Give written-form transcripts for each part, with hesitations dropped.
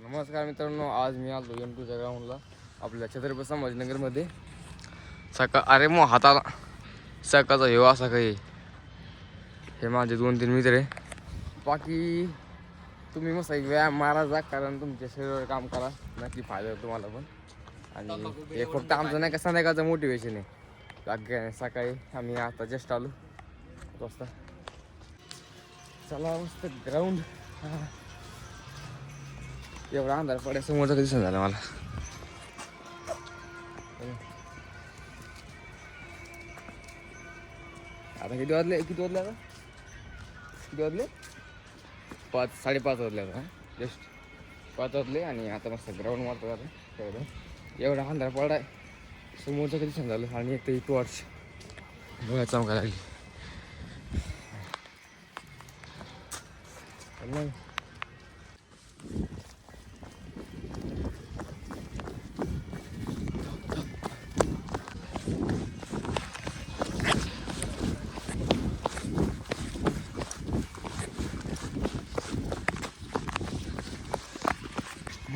नमस्कार मित्रांनो, आज मी आलो M2च्या ग्राउंडला आपल्या छत्रपती संभाजीनगरमध्ये. अरे मग हाताला सकाळचा हेवा असा काही. हे माझे 2-3 मित्र आहे. बाकी तुम्ही मस्त एक व्यायाम मारा जा, कारण तुमच्या शरीरावर काम करा, नक्की फायदा होतो तुम्हाला पण. आणि हे फक्त आमचं नाही का संध्याकाळचं मोटिवेशन आहे. बाकी सकाळी आम्ही आता जस्ट आलो वाजता. चला मस्त ग्राउंड. एवढा अंधार पड्या समोरचा कधी दिसून झाला मला. आता किती वाजले आता किती वाजले 5-5:30 वाजले आता. जस्ट 5 वाजले आणि आता मस्त ग्राउंड मारतो आता. एवढा अंधार पडाय समोरचं कधी दिसून झालं. आणि एक तर ही टॉर्च डोळ्यात चमकायला लागली.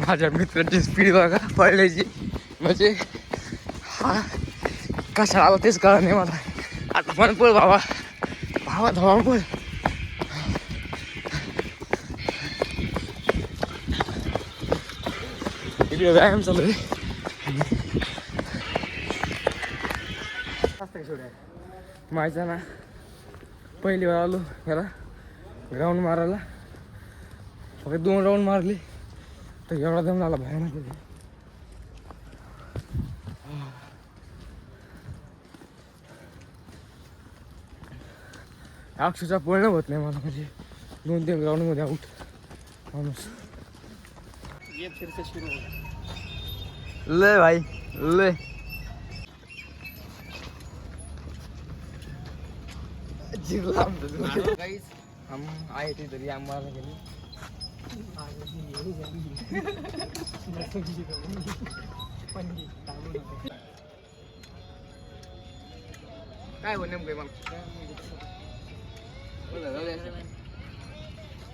माझ्या मित्राची स्पीड बघा पडल्याची, म्हणजे हा कशा आला तेच कळलं नाही मला. आता पण पळ भावा धावा पळ. इकडे व्यायाम चालू आहे. माहिती ना, पहिली वेळा आलो याला ग्राउंड मारायला. फक्त 2 राऊंड मारली तर एवढा दम झाला भयानक. अक्षरशः पळणं होत नाही मला, म्हणजे 2-3 ग्राउंडमध्ये आऊट माणूस. लय भाई लय. हम आए थे तरी आम्हाला गेली. काय बोल नेमकं मला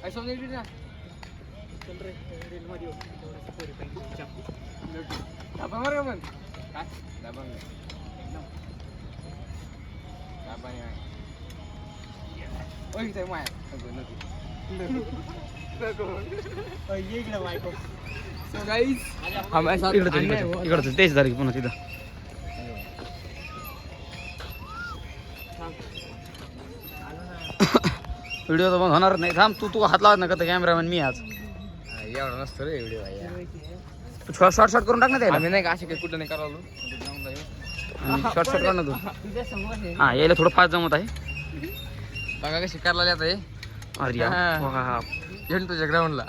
काय समजायची ना. डाबा मार पण काय डाबा इकडचं तेच झालं पुन्हा तिथं. व्हिडिओ तर बंद होणार नाही. थांब तू हात लावत नका कॅमेरामॅन मी आज. एवढा नसतो रे व्हिडिओ भाई. शॉर्ट करून टाक ना त्याला. आम्ही नाही का असे काही कुठं नाही करावलो. शॉर्ट कर ना तू. हा यायला थोडं फास्ट जमत आहे. बघा कशी करायला येत आहे. अरे तुझ्या ग्राउंडला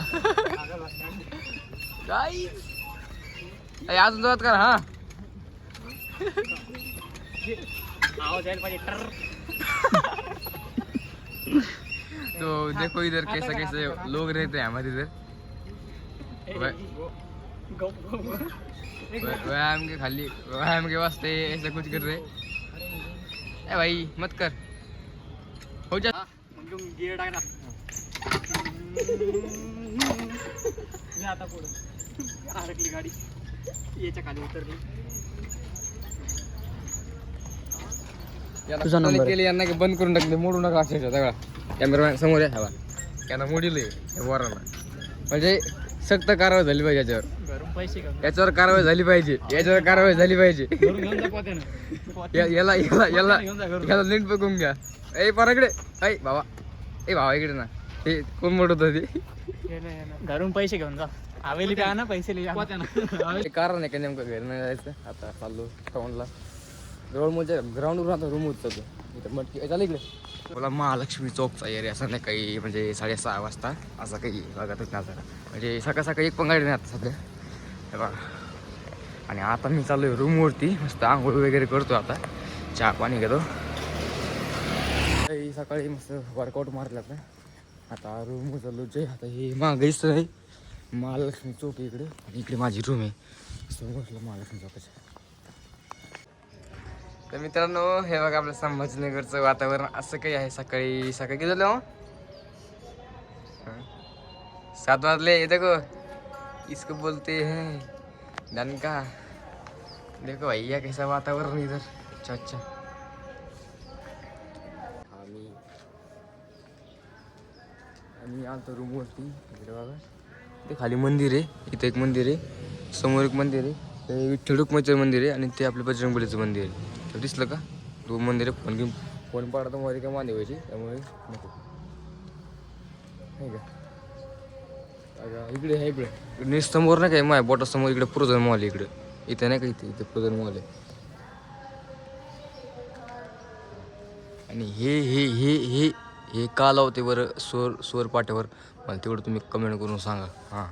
अजून जोरात कर. हा तो देखो इधर कैसे कैसे लोग रहते हैं हमारे इधर. व्यायाम के वास्ते ऐसा कुछ कर रहे. ए भाई मत कर. हो जा. आता पुढे अडकली गाडी, याच्या खाली उतरली. तुझा नंबर केले यांना की बंद करून टाकले, मोडू नका अक्षरशः सगळा. कॅमेरामॅन समोर आहे हवा त्यांना मोडीले वरांना. म्हणजे सक्त कारवाई झाली पाहिजे याच्यावर. याच्यावर कारवाई झाली पाहिजे. याच्यावर कारवाई झाली पाहिजे. याला याला याला याला नीट बघून घ्या. ए पराकडे ऐ बाबा. ए भावा इकडे ना. हे कोण मोडत होते. घरून पैसे घेऊन जा. हवेली काय ना पैसे कारण आहे का नेमकं घरी नाही जायचं. आता चाललो ग्राउंडला. ग्राउंडवर आता रूम उचलतो इथं मटकी चालू इकडे. मला महालक्ष्मी चौकचा एरिया संध्याकाळी म्हणजे 6:30 वाजता असा काही बघतच नाही जरा. म्हणजे सकाळी एक पण गाडी नाही आता सध्या हे बघा. आणि आता मी चालू आहे रूमवरती. मस्त आंघोळ वगैरे करतो. आता चहा पाणी घेतो. सकाळी मस्त वर्कआउट मारला ना. आता रूम उचललो जे. आता हे मागेच नाही महालक्ष्मी चौक इकडे. आणि इकडे माझी रूम आहे समोरला महालक्ष्मी चौकाच्या. तर मित्रांनो हे बघा आपलं संभाजीनगरचं वातावरण असं काही आहे. सकाळी किती झालं 7 वाजले. येते गो इसको बोलते हैं डनका। देखो भैया कैसा वातावरण इधर। अच्छा अच्छा आम्ही आलतो रूमवरती इकडे बघा ते खाली मंदिर आहे इथं एक मंदिर आहे समोर एक मंदिर आहे ते विठ्ठल रुक्माईचं मंदिर आहे आणि ते आपलं बजरंगबलीचं मंदिर आहे तर दिसलं का दोन मंदिर आहे फोन घेऊन फोन पाडता मध्ये काय मांदी व्हायची त्यामुळे नको नाही का अगं इकडे आहे इकडे समोर नाही काय माझ्या बोटासमोर इकडे प्रोझन मॉल आहे इकडे इथं नाही का इथे प्रोझन मॉल आहे आणि हे का लावते बरं स्वर पाट्यावर मला तेवढं तुम्ही कमेंट करून सांगा हां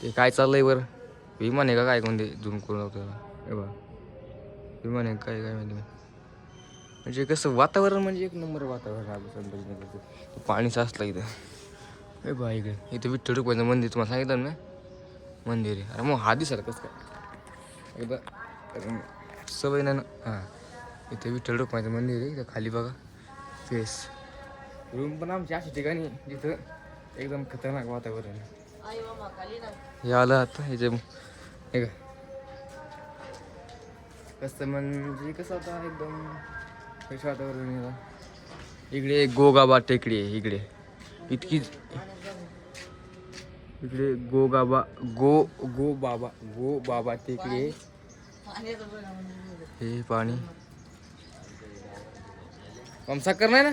ते काय चाललंय बरं विमान आहे का काय कोणते झूम करून लावतं हे बघा विमान आहे काय काय माहिती म्हणजे कसं वातावरण म्हणजे एक नंबर वातावरण आपलं संभाजीनगरचं पाणी साचलं इथं हे बघा इथं विठ्ठल रुक्माईचं मंदिर तुम्हाला सांगितलं ना मंदिर आहे अरे मग हा दिसाल कसं काय एकदा सवय नाही ना हां इथे विठ्ठल रुक्माईचं मंदिर आहे इथं खाली बघा फेस रूम पण आमची अशा ठिकाणी जिथं एकदम खतरनाक वातावरण हे आलं आता ह्याचे हे का कसं म्हणजे कसं आता एकदम फ्रेश वातावरण आहे इकडे गोगाबा टेकडी आहे इकडे इतकी इकडे गो बाबा टेकडी आहे हे पाणी साखर नाही ना